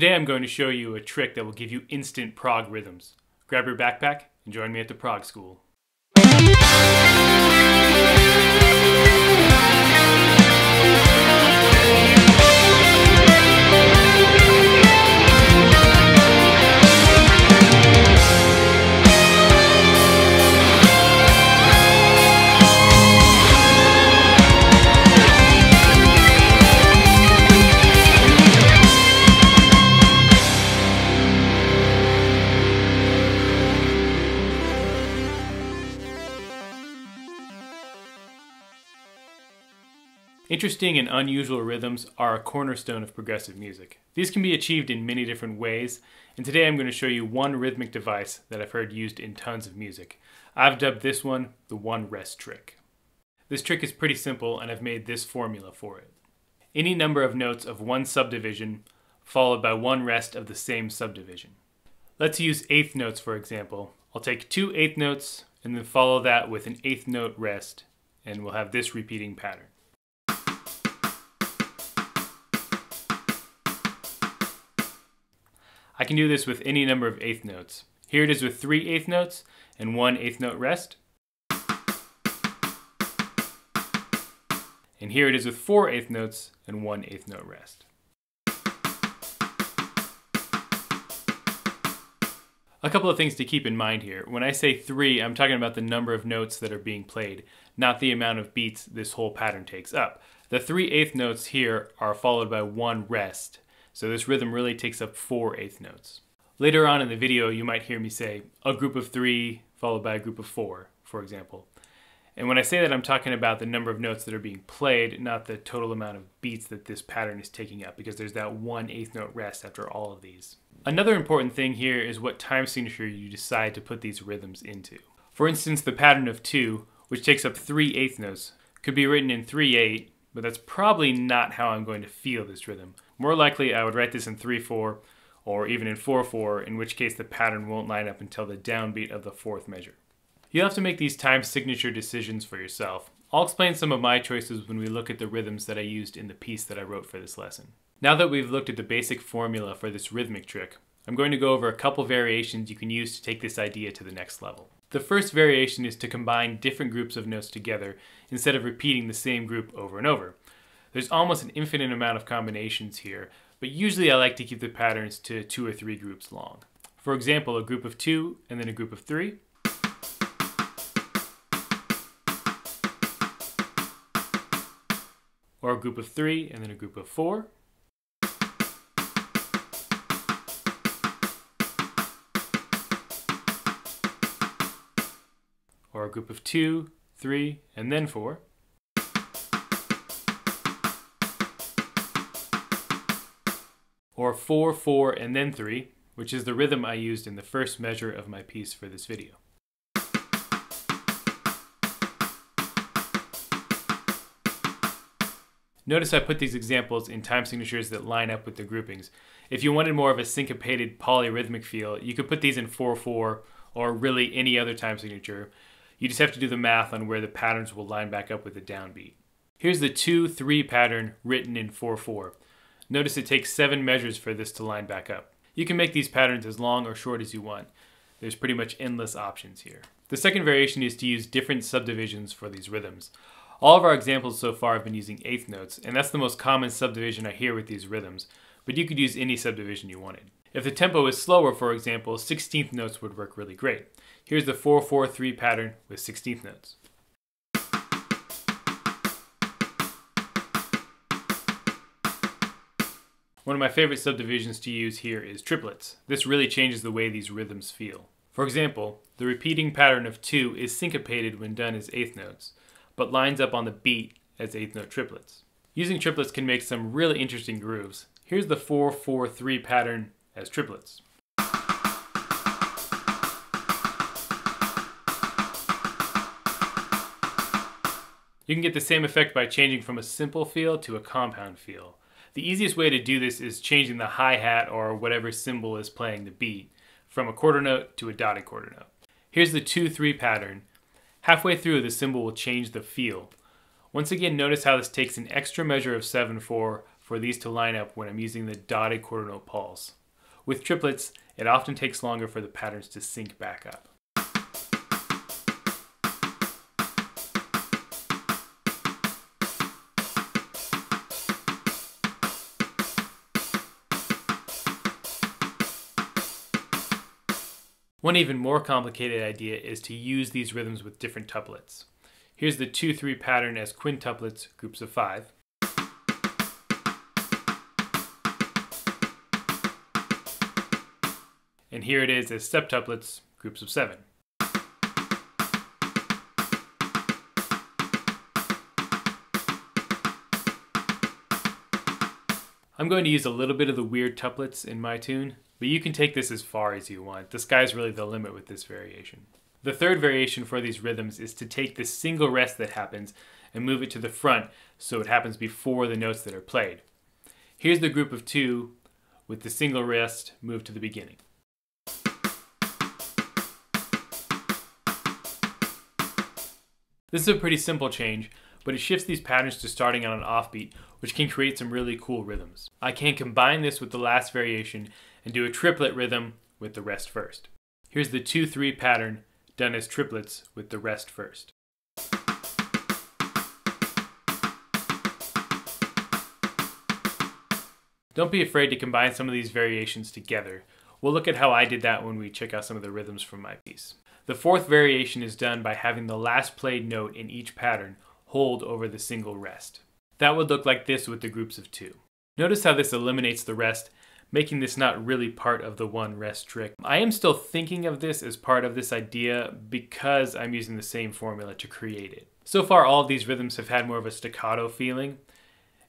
Today I'm going to show you a trick that will give you instant prog rhythms. Grab your backpack and join me at the prog school. Interesting and unusual rhythms are a cornerstone of progressive music. These can be achieved in many different ways, and today I'm going to show you one rhythmic device that I've heard used in tons of music. I've dubbed this one the one rest trick. This trick is pretty simple, and I've made this formula for it. Any number of notes of one subdivision followed by one rest of the same subdivision. Let's use eighth notes for example. I'll take two eighth notes and then follow that with an eighth note rest, and we'll have this repeating pattern. I can do this with any number of eighth notes. Here it is with 3 eighth notes and 1 eighth note rest. And here it is with 4 eighth notes and 1 eighth note rest. A couple of things to keep in mind here. When I say 3, I'm talking about the number of notes that are being played, not the amount of beats this whole pattern takes up. The 3 eighth notes here are followed by 1 rest. So this rhythm really takes up 4 eighth notes. Later on in the video, you might hear me say a group of 3 followed by a group of 4, for example. And when I say that, I'm talking about the number of notes that are being played, not the total amount of beats that this pattern is taking up, because there's that 1 eighth note rest after all of these. Another important thing here is what time signature you decide to put these rhythms into. For instance, the pattern of 2, which takes up 3 eighth notes, could be written in 3/8, but that's probably not how I'm going to feel this rhythm. More likely, I would write this in 3/4 or even in 4/4, in which case the pattern won't line up until the downbeat of the 4th measure. You'll have to make these time signature decisions for yourself. I'll explain some of my choices when we look at the rhythms that I used in the piece that I wrote for this lesson. Now that we've looked at the basic formula for this rhythmic trick, I'm going to go over a couple variations you can use to take this idea to the next level. The first variation is to combine different groups of notes together instead of repeating the same group over and over. There's almost an infinite amount of combinations here, but usually I like to keep the patterns to 2 or 3 groups long. For example, a group of 2 and then a group of 3. Or a group of 3 and then a group of 4. Or a group of 2, 3, and then 4. Or 4, 4, and then 3, which is the rhythm I used in the first measure of my piece for this video. Notice I put these examples in time signatures that line up with the groupings. If you wanted more of a syncopated polyrhythmic feel, you could put these in 4/4 or really any other time signature. You just have to do the math on where the patterns will line back up with the downbeat. Here's the 2/3 pattern written in 4/4. Notice it takes 7 measures for this to line back up. You can make these patterns as long or short as you want. There's pretty much endless options here. The second variation is to use different subdivisions for these rhythms. All of our examples so far have been using eighth notes, and that's the most common subdivision I hear with these rhythms, but you could use any subdivision you wanted. If the tempo is slower, for example, 16th notes would work really great. Here's the 4/4-3 pattern with 16th notes. One of my favorite subdivisions to use here is triplets. This really changes the way these rhythms feel. For example, the repeating pattern of 2 is syncopated when done as eighth notes, but lines up on the beat as eighth note triplets. Using triplets can make some really interesting grooves. Here's the 4/4-3 pattern as triplets. You can get the same effect by changing from a simple feel to a compound feel. The easiest way to do this is changing the hi-hat or whatever cymbal is playing the beat from a quarter note to a dotted quarter note. Here's the 2/3 pattern. Halfway through, the cymbal will change the feel. Once again, notice how this takes an extra measure of 7/4 for these to line up when I'm using the dotted quarter note pulse. With triplets, it often takes longer for the patterns to sync back up. One even more complicated idea is to use these rhythms with different tuplets. Here's the 2-3 pattern as quintuplets, groups of 5. And here it is as septuplets, groups of 7. I'm going to use a little bit of the weird tuplets in my tune, but you can take this as far as you want. The sky's really the limit with this variation. The third variation for these rhythms is to take the single rest that happens and move it to the front so it happens before the notes that are played. Here's the group of 2 with the single rest moved to the beginning. This is a pretty simple change, but it shifts these patterns to starting on an offbeat, which can create some really cool rhythms. I can combine this with the last variation and do a triplet rhythm with the rest first. Here's the 2-3 pattern done as triplets with the rest first. Don't be afraid to combine some of these variations together. We'll look at how I did that when we check out some of the rhythms from my piece. The fourth variation is done by having the last played note in each pattern hold over the single rest. That would look like this with the groups of 2. Notice how this eliminates the rest, making this not really part of the one rest trick. I am still thinking of this as part of this idea because I'm using the same formula to create it. So far, all of these rhythms have had more of a staccato feeling,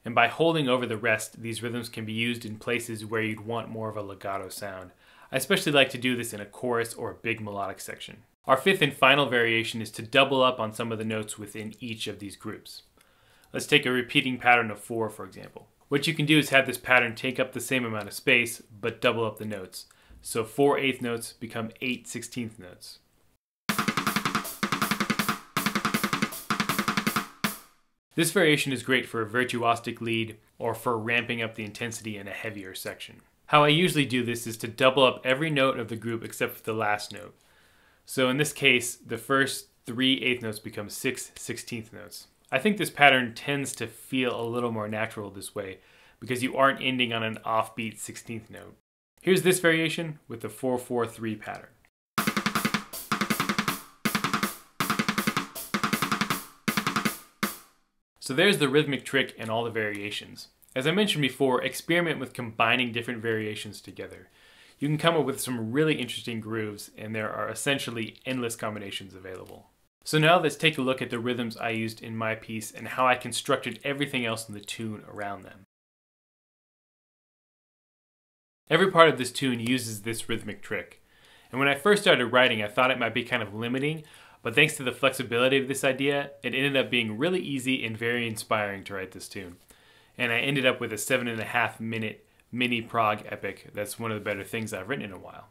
and by holding over the rest, these rhythms can be used in places where you'd want more of a legato sound. I especially like to do this in a chorus or a big melodic section. Our fifth and final variation is to double up on some of the notes within each of these groups. Let's take a repeating pattern of 4, for example. What you can do is have this pattern take up the same amount of space, but double up the notes. So 4 eighth notes become 8 16th notes. This variation is great for a virtuosic lead or for ramping up the intensity in a heavier section. How I usually do this is to double up every note of the group except for the last note. So in this case, the first 3 eighth notes become 6 16th notes. I think this pattern tends to feel a little more natural this way because you aren't ending on an offbeat 16th note. Here's this variation with the 4-4-3 pattern. So there's the rhythmic trick and all the variations. As I mentioned before, experiment with combining different variations together. You can come up with some really interesting grooves, and there are essentially endless combinations available. So now let's take a look at the rhythms I used in my piece and how I constructed everything else in the tune around them. Every part of this tune uses this rhythmic trick. And when I first started writing, I thought it might be kind of limiting, but thanks to the flexibility of this idea, it ended up being really easy and very inspiring to write this tune. And I ended up with a 7.5 minute mini prog epic that's one of the better things I've written in a while.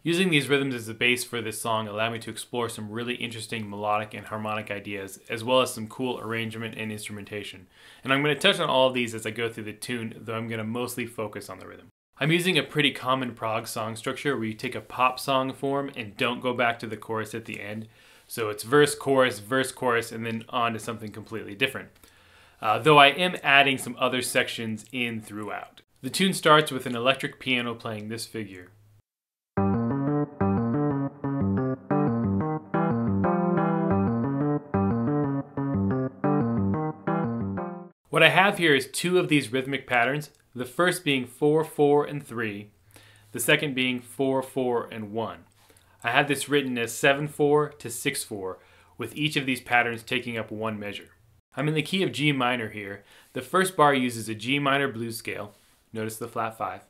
Using these rhythms as the base for this song allowed me to explore some really interesting melodic and harmonic ideas, as well as some cool arrangement and instrumentation. And I'm going to touch on all of these as I go through the tune, though I'm going to mostly focus on the rhythm. I'm using a pretty common prog song structure where you take a pop song form and don't go back to the chorus at the end. So it's verse, chorus, and then on to something completely different. Though I am adding some other sections in throughout. The tune starts with an electric piano playing this figure. What I have here is 2 of these rhythmic patterns, the first being 4, 4, and 3, the second being 4, 4, and 1. I have this written as 7, 4 to 6, 4, with each of these patterns taking up 1 measure. I'm in the key of G minor here. The first bar uses a G minor blues scale. Notice the flat 5.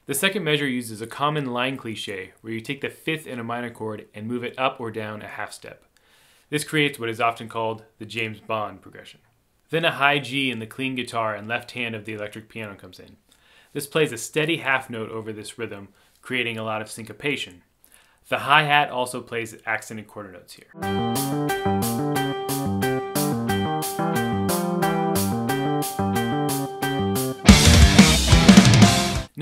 The second measure uses a common line cliche where you take the 5th in a minor chord and move it up or down a half step. This creates what is often called the James Bond progression. Then a high G in the clean guitar and left hand of the electric piano comes in. This plays a steady half note over this rhythm, creating a lot of syncopation. The hi-hat also plays accented quarter notes here.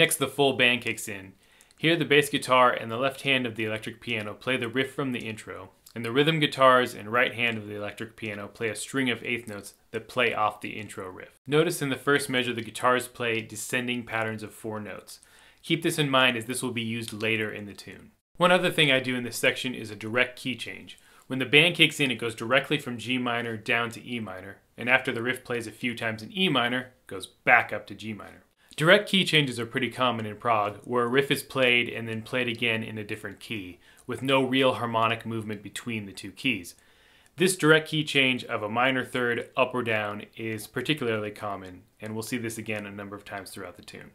Next, the full band kicks in. Here, the bass guitar and the left hand of the electric piano play the riff from the intro, and the rhythm guitars and right hand of the electric piano play a string of eighth notes that play off the intro riff. Notice in the first measure the guitars play descending patterns of 4 notes. Keep this in mind as this will be used later in the tune. One other thing I do in this section is a direct key change. When the band kicks in, it goes directly from G minor down to E minor, and after the riff plays a few times in E minor, it goes back up to G minor. Direct key changes are pretty common in prog, where a riff is played and then played again in a different key, with no real harmonic movement between the 2 keys. This direct key change of a minor third up or down is particularly common, and we'll see this again a number of times throughout the tune.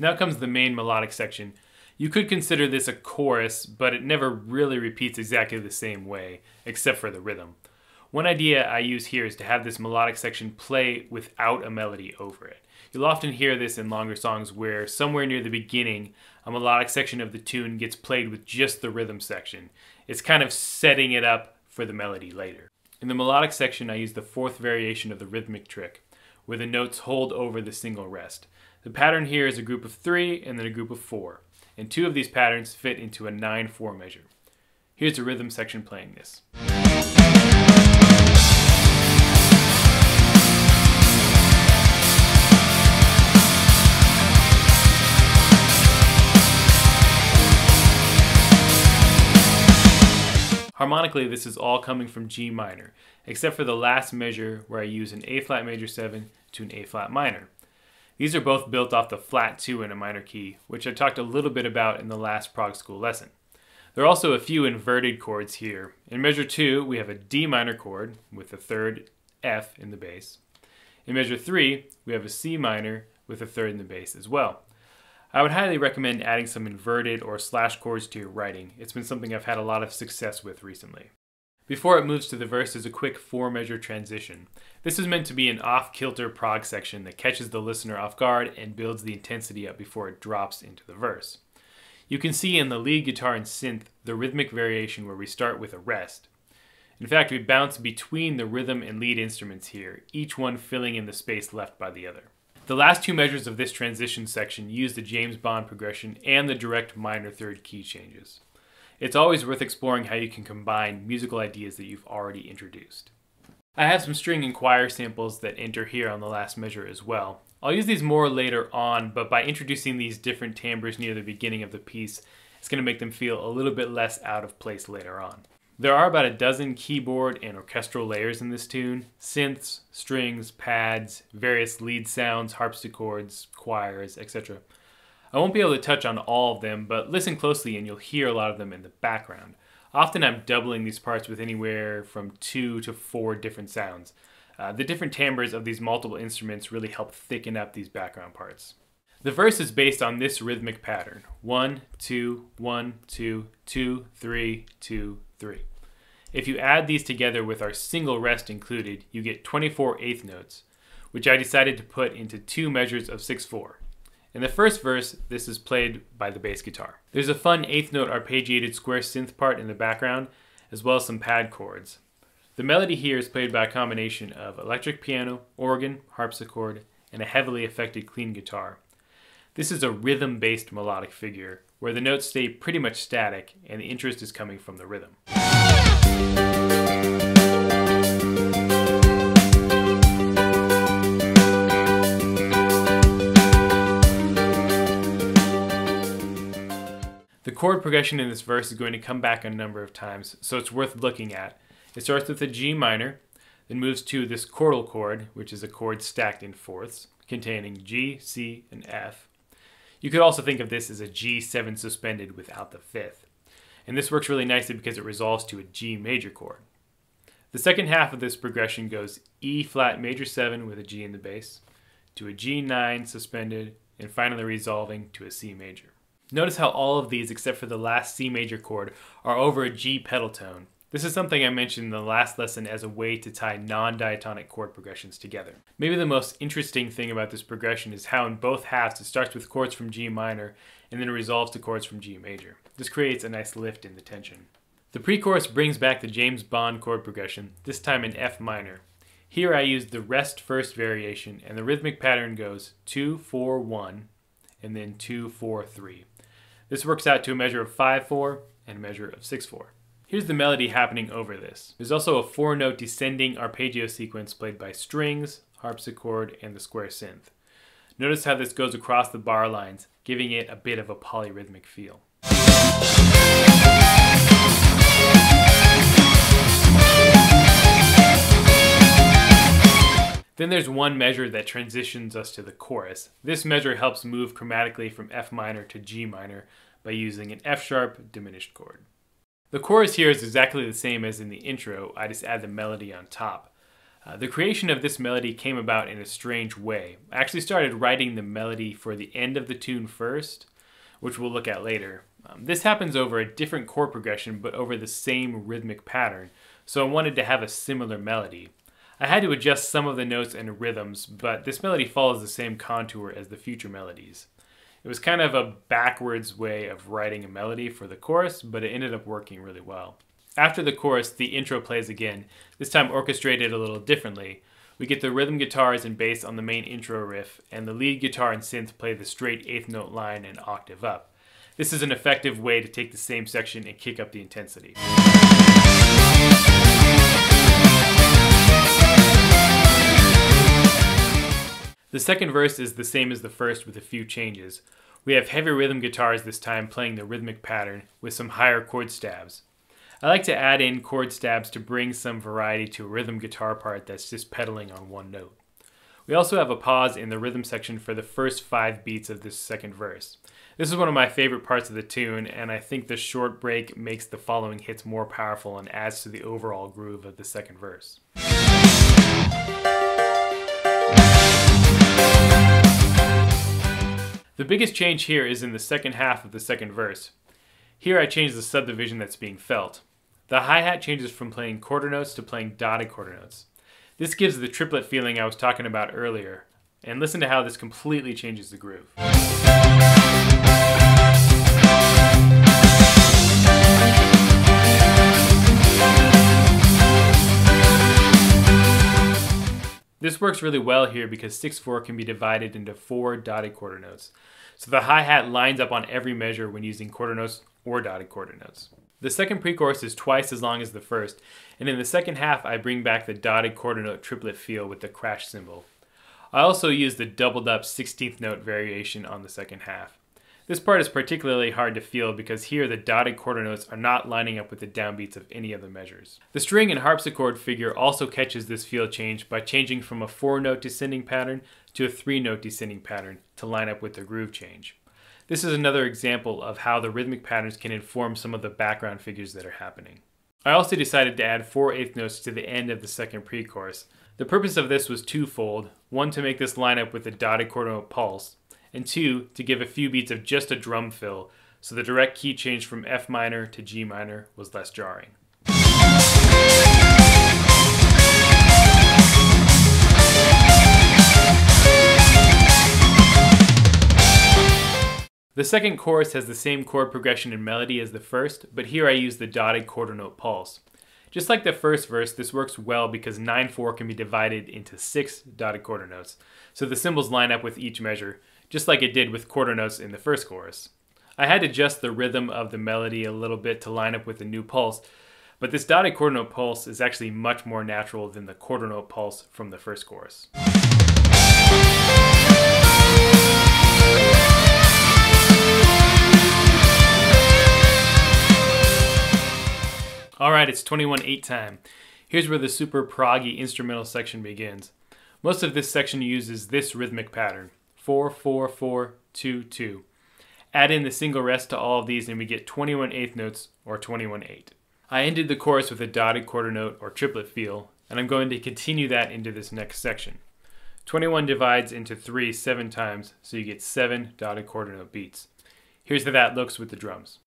Now comes the main melodic section. You could consider this a chorus, but it never really repeats exactly the same way, except for the rhythm. One idea I use here is to have this melodic section play without a melody over it. You'll often hear this in longer songs where somewhere near the beginning, a melodic section of the tune gets played with just the rhythm section. It's kind of setting it up for the melody later. In the melodic section, I use the 4th variation of the rhythmic trick, where the notes hold over the single rest. The pattern here is a group of 3 and then a group of 4, and 2 of these patterns fit into a 9/4 measure. Here's the rhythm section playing this. Harmonically, this is all coming from G minor, except for the last measure where I use an A flat major 7 to an A flat minor. These are both built off the flat 2 in a minor key, which I talked a little bit about in the last prog school lesson. There are also a few inverted chords here. In measure 2, we have a D minor chord with a 3rd F in the bass. In measure 3, we have a C minor with a 3rd in the bass as well. I would highly recommend adding some inverted or slash chords to your writing. It's been something I've had a lot of success with recently. Before it moves to the verse, there's a quick 4-measure transition. This is meant to be an off-kilter prog section that catches the listener off guard and builds the intensity up before it drops into the verse. You can see in the lead guitar and synth the rhythmic variation where we start with a rest. In fact, we bounce between the rhythm and lead instruments here, each one filling in the space left by the other. The last 2 measures of this transition section use the James Bond progression and the direct minor third key changes. It's always worth exploring how you can combine musical ideas that you've already introduced. I have some string and choir samples that enter here on the last measure as well. I'll use these more later on, but by introducing these different timbres near the beginning of the piece, it's going to make them feel a little bit less out of place later on. There are about a dozen keyboard and orchestral layers in this tune: synths, strings, pads, various lead sounds, harpsichords, choirs, etc. I won't be able to touch on all of them, but listen closely and you'll hear a lot of them in the background. Often I'm doubling these parts with anywhere from 2 to 4 different sounds. The different timbres of these multiple instruments really help thicken up these background parts. The verse is based on this rhythmic pattern: 1, 2, 1, 2, 2, 3, 2, 3. If you add these together with our single rest included, you get 24 eighth notes, which I decided to put into 2 measures of 6/4. In the first verse, this is played by the bass guitar. There's a fun eighth note arpeggiated square synth part in the background, as well as some pad chords. The melody here is played by a combination of electric piano, organ, harpsichord, and a heavily affected clean guitar. This is a rhythm-based melodic figure, where the notes stay pretty much static and the interest is coming from the rhythm. The chord progression in this verse is going to come back a number of times, so it's worth looking at. It starts with a G minor, then moves to this chordal chord, which is a chord stacked in fourths, containing G, C, and F. You could also think of this as a G7 suspended without the fifth. And this works really nicely because it resolves to a G major chord. The second half of this progression goes E flat major 7 with a G in the bass, to a G9 suspended, and finally resolving to a C major. Notice how all of these, except for the last C major chord, are over a G pedal tone. This is something I mentioned in the last lesson as a way to tie non-diatonic chord progressions together. Maybe the most interesting thing about this progression is how in both halves it starts with chords from G minor and then resolves to chords from G major. This creates a nice lift in the tension. The pre-chorus brings back the James Bond chord progression, this time in F minor. Here I use the rest first variation, and the rhythmic pattern goes 2-4-1 and then 2-4-3. This works out to a measure of 5-4 and a measure of 6-4. Here's the melody happening over this. There's also a 4-note descending arpeggio sequence played by strings, harpsichord, and the square synth. Notice how this goes across the bar lines, giving it a bit of a polyrhythmic feel. Then there's one measure that transitions us to the chorus. This measure helps move chromatically from F minor to G minor by using an F sharp diminished chord. The chorus here is exactly the same as in the intro, I just add the melody on top. The creation of this melody came about in a strange way. I actually started writing the melody for the end of the tune first, which we'll look at later. This happens over a different chord progression but over the same rhythmic pattern, so I wanted to have a similar melody. I had to adjust some of the notes and rhythms, but this melody follows the same contour as the future melodies. It was kind of a backwards way of writing a melody for the chorus, but it ended up working really well. After the chorus, the intro plays again, this time orchestrated a little differently. We get the rhythm guitars and bass on the main intro riff, and the lead guitar and synth play the straight 8th note line an octave up. This is an effective way to take the same section and kick up the intensity. The second verse is the same as the first with a few changes. We have heavy rhythm guitars this time playing the rhythmic pattern with some higher chord stabs. I like to add in chord stabs to bring some variety to a rhythm guitar part that's just pedaling on one note. We also have a pause in the rhythm section for the first 5 beats of this second verse. This is one of my favorite parts of the tune, and I think the short break makes the following hits more powerful and adds to the overall groove of the second verse. The biggest change here is in the second half of the second verse. Here I change the subdivision that's being felt. The hi-hat changes from playing quarter notes to playing dotted quarter notes. This gives the triplet feeling I was talking about earlier, and listen to how this completely changes the groove. This works really well here because 6/4 can be divided into 4 dotted quarter notes. So the hi-hat lines up on every measure when using quarter notes or dotted quarter notes. The second pre-chorus is twice as long as the first, and in the second half I bring back the dotted quarter note triplet feel with the crash cymbal. I also use the doubled up 16th note variation on the second half. This part is particularly hard to feel because here the dotted quarter notes are not lining up with the downbeats of any of the measures. The string and harpsichord figure also catches this feel change by changing from a 4-note descending pattern to a 3-note descending pattern to line up with the groove change. This is another example of how the rhythmic patterns can inform some of the background figures that are happening. I also decided to add 4 eighth notes to the end of the second pre-chorus. The purpose of this was twofold: one, to make this line up with the dotted quarter note pulse, and 2, to give a few beats of just a drum fill, so the direct key change from F minor to G minor was less jarring. The second chorus has the same chord progression and melody as the first, but here I use the dotted quarter note pulse. Just like the first verse, this works well because 9/4 can be divided into 6 dotted quarter notes, so the cymbals line up with each measure, just like it did with quarter notes in the first chorus. I had to adjust the rhythm of the melody a little bit to line up with the new pulse, but this dotted quarter note pulse is actually much more natural than the quarter note pulse from the first chorus. Alright, it's 21/8 time. Here's where the super proggy instrumental section begins. Most of this section uses this rhythmic pattern: 4-4-4-2-2. Add in the single rest to all of these and we get 21/8 notes, or 21/8. I ended the chorus with a dotted quarter note or triplet feel, and I'm going to continue that into this next section. 21 divides into 3 7 times, so you get 7 dotted quarter note beats. Here's how that looks with the drums.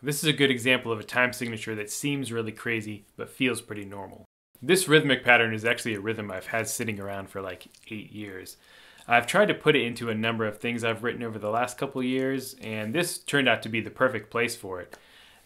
This is a good example of a time signature that seems really crazy, but feels pretty normal. This rhythmic pattern is actually a rhythm I've had sitting around for like 8 years. I've tried to put it into a number of things I've written over the last couple years, and this turned out to be the perfect place for it.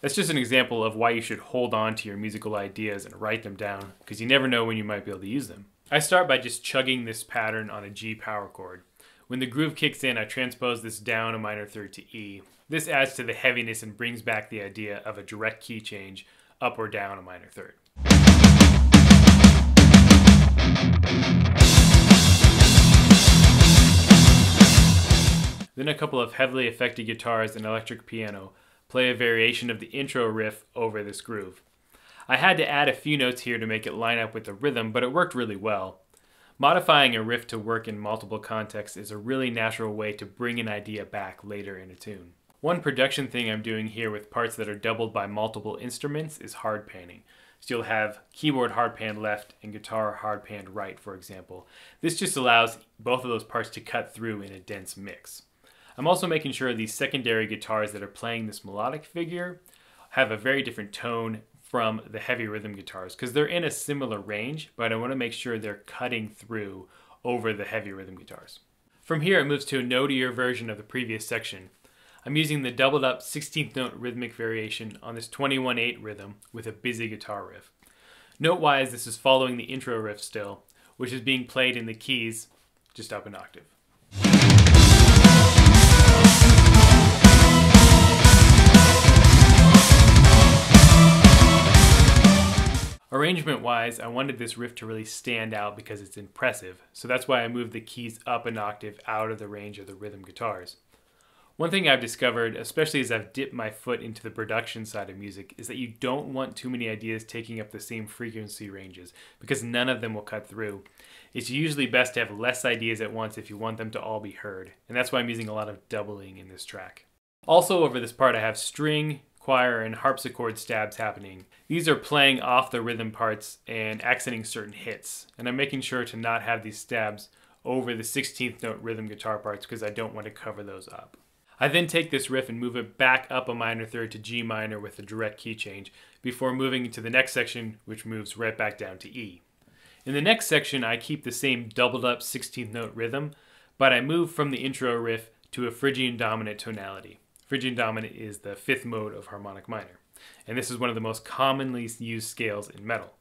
That's just an example of why you should hold on to your musical ideas and write them down, because you never know when you might be able to use them. I start by just chugging this pattern on a G power chord. When the groove kicks in, I transpose this down a minor third to E. This adds to the heaviness and brings back the idea of a direct key change up or down a minor third. Then a couple of heavily affected guitars and electric piano play a variation of the intro riff over this groove. I had to add a few notes here to make it line up with the rhythm, but it worked really well. Modifying a riff to work in multiple contexts is a really natural way to bring an idea back later in a tune. One production thing I'm doing here with parts that are doubled by multiple instruments is hard panning. So you'll have keyboard hard pan left and guitar hard pan right, for example. This just allows both of those parts to cut through in a dense mix. I'm also making sure these secondary guitars that are playing this melodic figure have a very different tone from the heavy rhythm guitars, because they're in a similar range, but I want to make sure they're cutting through over the heavy rhythm guitars. From here it moves to a notier version of the previous section. I'm using the doubled up 16th note rhythmic variation on this 21/8 rhythm with a busy guitar riff. Note-wise, this is following the intro riff still, which is being played in the keys just up an octave. Arrangement-wise, I wanted this riff to really stand out because it's impressive, so that's why I moved the keys up an octave out of the range of the rhythm guitars. One thing I've discovered, especially as I've dipped my foot into the production side of music, is that you don't want too many ideas taking up the same frequency ranges, because none of them will cut through. It's usually best to have less ideas at once if you want them to all be heard, and that's why I'm using a lot of doubling in this track. Also over this part I have string, choir, and harpsichord stabs happening. These are playing off the rhythm parts and accenting certain hits, and I'm making sure to not have these stabs over the 16th note rhythm guitar parts because I don't want to cover those up. I then take this riff and move it back up a minor third to G minor with a direct key change before moving into the next section, which moves right back down to E. In the next section I keep the same doubled up 16th note rhythm, but I move from the intro riff to a Phrygian dominant tonality. Phrygian dominant is the 5th mode of harmonic minor, and this is one of the most commonly used scales in metal.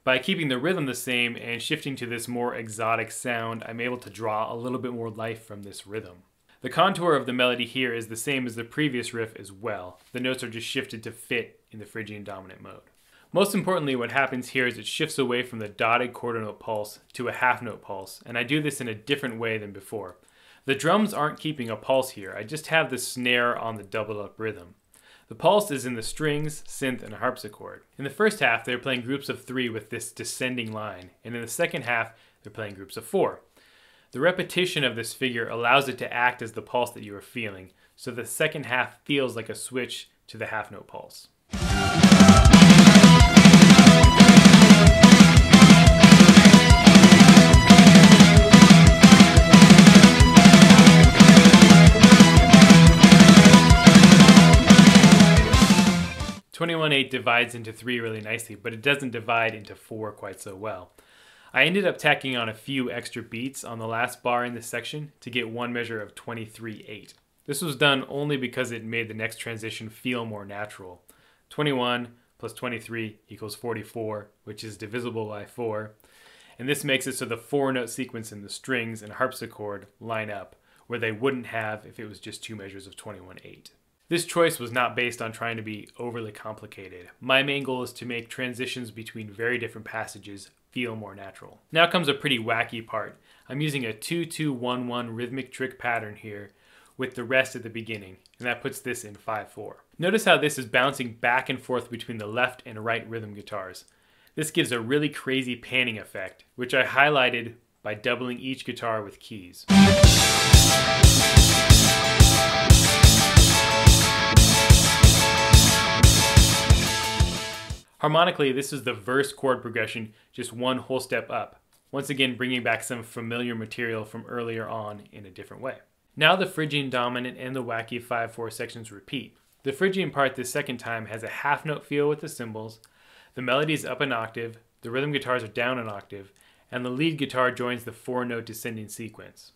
By keeping the rhythm the same and shifting to this more exotic sound, I'm able to draw a little bit more life from this rhythm. The contour of the melody here is the same as the previous riff as well. The notes are just shifted to fit in the Phrygian dominant mode. Most importantly, what happens here is it shifts away from the dotted quarter note pulse to a half note pulse, and I do this in a different way than before. The drums aren't keeping a pulse here, I just have the snare on the doubled up rhythm. The pulse is in the strings, synth, and harpsichord. In the first half, they're playing groups of 3 with this descending line, and in the second half, they're playing groups of 4. The repetition of this figure allows it to act as the pulse that you are feeling, so the second half feels like a switch to the half note pulse. "21/8 divides into 3 really nicely, but it doesn't divide into 4 quite so well. I ended up tacking on a few extra beats on the last bar in this section to get one measure of 23/8. This was done only because it made the next transition feel more natural. 21 plus 23 equals 44, which is divisible by 4, and this makes it so the 4-note sequence in the strings and harpsichord line up, where they wouldn't have if it was just 2 measures of 21/8. This choice was not based on trying to be overly complicated. My main goal is to make transitions between very different passages feel more natural. Now comes a pretty wacky part. I'm using a 2-2-1-1 rhythmic trick pattern here with the rest at the beginning, and that puts this in 5/4. Notice how this is bouncing back and forth between the left and right rhythm guitars. This gives a really crazy panning effect, which I highlighted by doubling each guitar with keys. Harmonically, this is the verse chord progression, just one whole step up, once again bringing back some familiar material from earlier on in a different way. Now the Phrygian dominant and the wacky 5/4 sections repeat. The Phrygian part this second time has a half note feel with the cymbals, the melody is up an octave, the rhythm guitars are down an octave, and the lead guitar joins the 4-note descending sequence.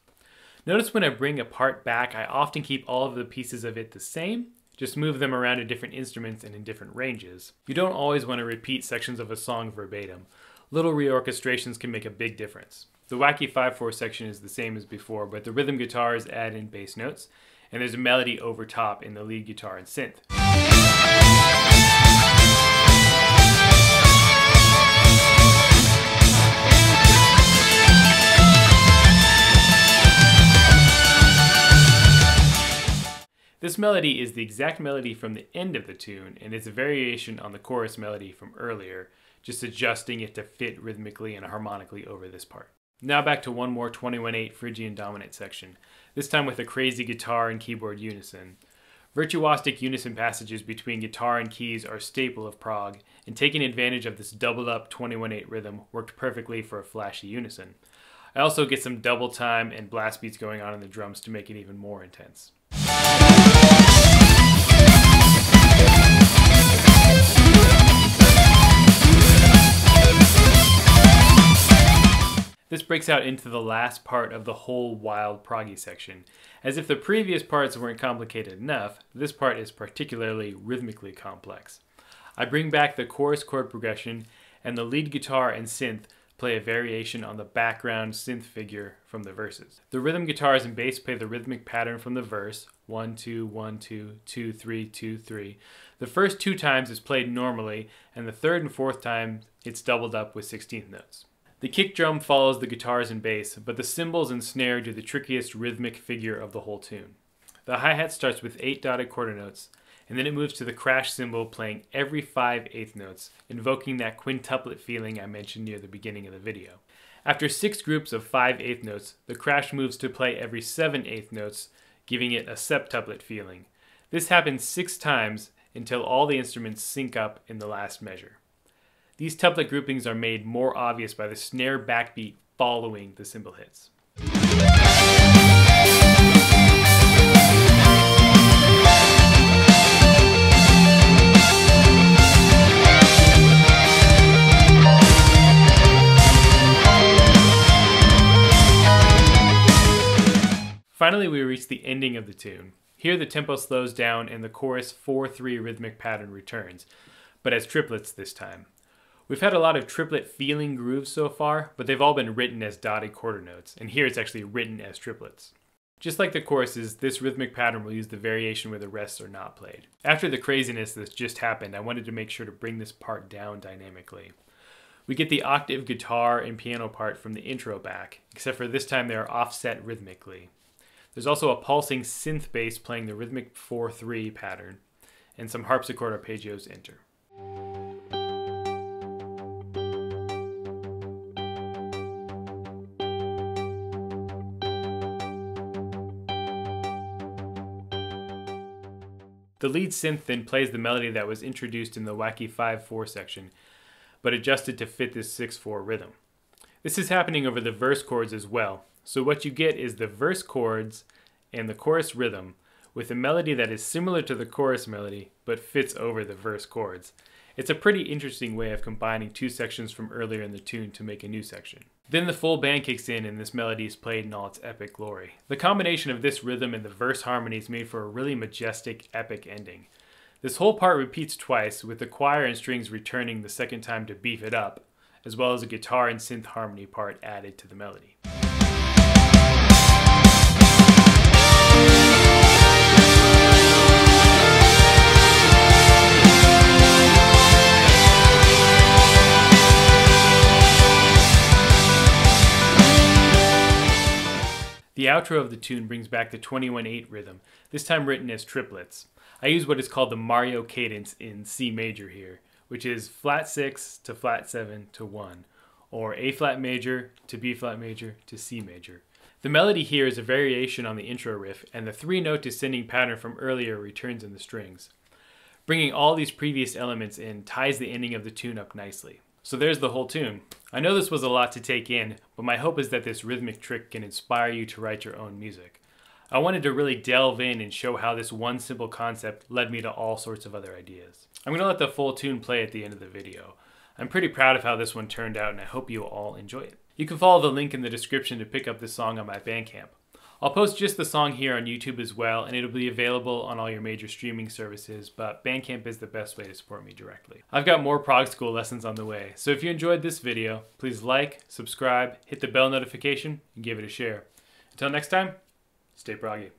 Notice when I bring a part back, I often keep all of the pieces of it the same, just move them around to different instruments and in different ranges. You don't always want to repeat sections of a song verbatim. Little reorchestrations can make a big difference. The wacky 5/4 section is the same as before, but the rhythm guitars add in bass notes, and there's a melody over top in the lead guitar and synth. This melody is the exact melody from the end of the tune, and it's a variation on the chorus melody from earlier, just adjusting it to fit rhythmically and harmonically over this part. Now back to one more 21/8 Phrygian dominant section, this time with a crazy guitar and keyboard unison. Virtuosic unison passages between guitar and keys are a staple of prog, and taking advantage of this doubled up 21/8 rhythm worked perfectly for a flashy unison. I also get some double time and blast beats going on in the drums to make it even more intense. This breaks out into the last part of the whole wild proggy section. As if the previous parts weren't complicated enough, this part is particularly rhythmically complex. I bring back the chorus chord progression, and the lead guitar and synth play a variation on the background synth figure from the verses. The rhythm guitars and bass play the rhythmic pattern from the verse, 1, 2, 1, 2, 2, 3, 2, 3. The first 2 times is played normally, and the third and fourth time it's doubled up with 16th notes. The kick drum follows the guitars and bass, but the cymbals and snare do the trickiest rhythmic figure of the whole tune. The hi-hat starts with 8 dotted quarter notes, and then it moves to the crash cymbal playing every 5/8 notes, invoking that quintuplet feeling I mentioned near the beginning of the video. After 6 groups of 5/8 notes, the crash moves to play every 7/8 notes, giving it a septuplet feeling. This happens 6 times until all the instruments sync up in the last measure. These tuplet groupings are made more obvious by the snare backbeat following the cymbal hits. Finally, we reach the ending of the tune. Here the tempo slows down and the chorus 4/3 rhythmic pattern returns, but as triplets this time. We've had a lot of triplet feeling grooves so far, but they've all been written as dotted quarter notes, and here it's actually written as triplets. Just like the choruses, this rhythmic pattern will use the variation where the rests are not played. After the craziness that's just happened, I wanted to make sure to bring this part down dynamically. We get the octave guitar and piano part from the intro back, except for this time they are offset rhythmically. There's also a pulsing synth bass playing the rhythmic 4/3 pattern, and some harpsichord arpeggios enter. The lead synth then plays the melody that was introduced in the wacky 5/4 section, but adjusted to fit this 6/4 rhythm. This is happening over the verse chords as well, so what you get is the verse chords and the chorus rhythm with a melody that is similar to the chorus melody, but fits over the verse chords. It's a pretty interesting way of combining 2 sections from earlier in the tune to make a new section. Then the full band kicks in and this melody is played in all its epic glory. The combination of this rhythm and the verse harmonies made for a really majestic, epic ending. This whole part repeats twice, with the choir and strings returning the second time to beef it up, as well as a guitar and synth harmony part added to the melody. The outro of the tune brings back the 21/8 rhythm, this time written as triplets. I use what is called the Mario cadence in C major here, which is flat 6 to flat 7 to 1, or A flat major to B flat major to C major. The melody here is a variation on the intro riff, and the 3-note descending pattern from earlier returns in the strings. Bringing all these previous elements in ties the ending of the tune up nicely. So there's the whole tune. I know this was a lot to take in, but my hope is that this rhythmic trick can inspire you to write your own music. I wanted to really delve in and show how this one simple concept led me to all sorts of other ideas. I'm going to let the full tune play at the end of the video. I'm pretty proud of how this one turned out, and I hope you all enjoy it. You can follow the link in the description to pick up this song on my Bandcamp. I'll post just the song here on YouTube as well, and it'll be available on all your major streaming services, but Bandcamp is the best way to support me directly. I've got more Prog School lessons on the way, so if you enjoyed this video, please like, subscribe, hit the bell notification, and give it a share. Until next time, stay proggy.